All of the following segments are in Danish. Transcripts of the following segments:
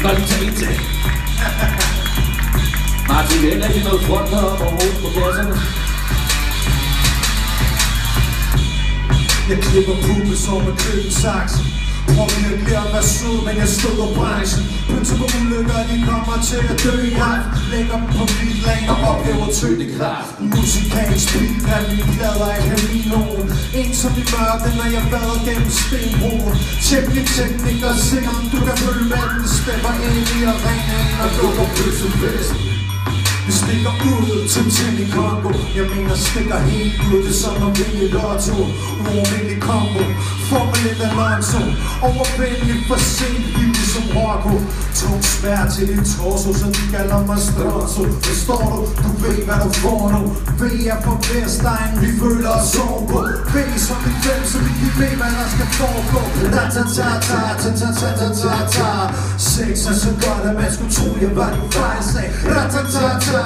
kan godt lige tage en til. Martin, det er ikke noget front heroppe overhovedet på kasserne. Jeg klipper puppe som en køkkensaks. Prøv virkelig at være sød, men jeg slukker branchen. Pynser på ulykker, de kommer til at dø i aften. Lægger dem på mit lane og oplever tyngdekraft. Musikalsk beat er mine plader af kaminoen. En som i mørke, når jeg vader gennem stenbroen. Tjek min teknik og se om du kan følge med. Den stepper ind i arenaen og lukker pølsefest. Vi stikker ud til Tim i Congo. Jeg mener stikker helt ud. Det er som at vinde i lotto. Uovervindelig kombo. Formel 1 Alonso. Overvindelig for sent. Vildt som Rocco. Tung svær til din torso, så de kalder mig Stronzo. Forstår du? Du ved hvad du får nu. V er for Vestegn. Vi føler os ovenpå. V som i 5, så vi ved hvad der skal foregå. Ratatata. Sex er så godt at man skulle tro jeg var din fejlsag. Ratatata.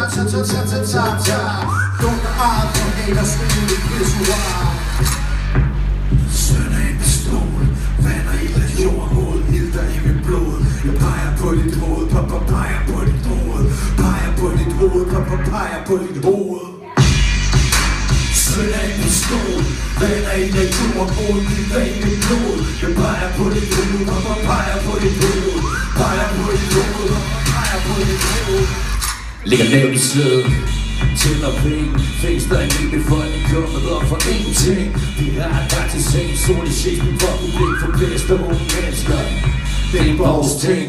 Dukker arret på haters skole pissoir. Søn af en pistol. Vander i lidt jord. Hoved ilter i mit blod. Jeg peger på dit hoved. Papa peger på dit hoved. Peger på dit hoved. Papa peger på dit hoved. Søn af en pistol. Vander i lidt jord. Hoved ilter i mit blod. Jeg peger på dit hoved. Papa peger på dit hoved. Peger på dit hoved. Papa peger på dit hoved. Ligger lavt i slæden, tæller penge. Fængster en ny befolkning, kommet op for ingenting. Vi har et par til seng, sol i skæben for publik for bedste unge mennesker. Det er en vores ting.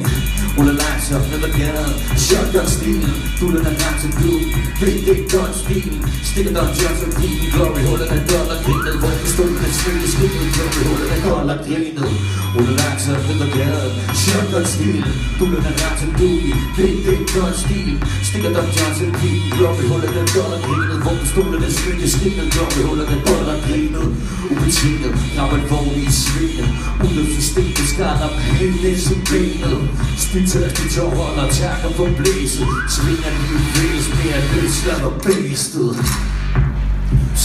Ruller langsomt ned ad gaden, shotgun-stilen. Bullen er langt til blod, VD gun-stilen. Stikker Don Johnson din glory. Hullet er dollargrinet, hvor pistolen er smidt skrinet. Glory, hullet er dollargrinet. Ruller langsomt ned ad gaden, shotgun-stilen. Bullen er langt til blod, VD gun-stilen. Stikker Don Johnson din glory. Hullet er dollargrinet, hvor pistolen er smidt skrinet. Glory, hullet er dollargrinet. Ubetinget, rammer en vogn i svinet. Udløftet stenet, skarter på hele næse benet. Spidtørst i tårholder, takker på blæset. Svinger nye væs, mere løslader bæstet.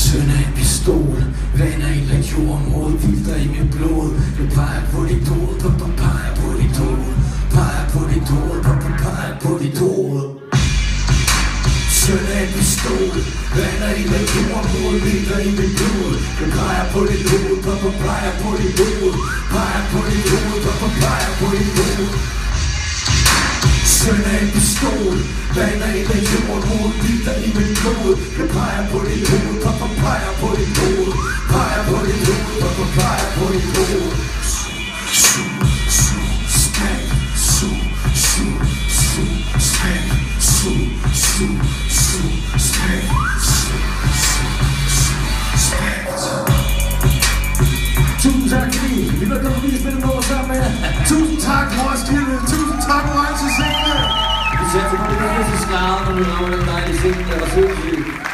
Søn af en pistol, vander i lidt jord. Mod vilder i mit blod. Jeg peger på dit hoved, papa peger på dit hoved. Peger på dit hoved, papa peger på dit hoved. Søn af en pistol, vander i lidt jord. Mod vilder i mit blod. Jeg peger på dit hoved, papa peger på dit hoved. Peger på dit hoved, papa peger på dit hoved. Søn af en pistol, vander i lidt jord. Mod vilder i mit blod. Jeg peger på dit hoved, papa peger på dit hoved. Peger på dit hoved, papa peger på dit hoved. Tusind tak fordi vi var kommet forbi at spille noget sammen med. Tusind tak Roskilde. Tusind tak Orange Scene. Vi sætter på det næste skrædder, når vi rammer den dejlige scene, der var sødt.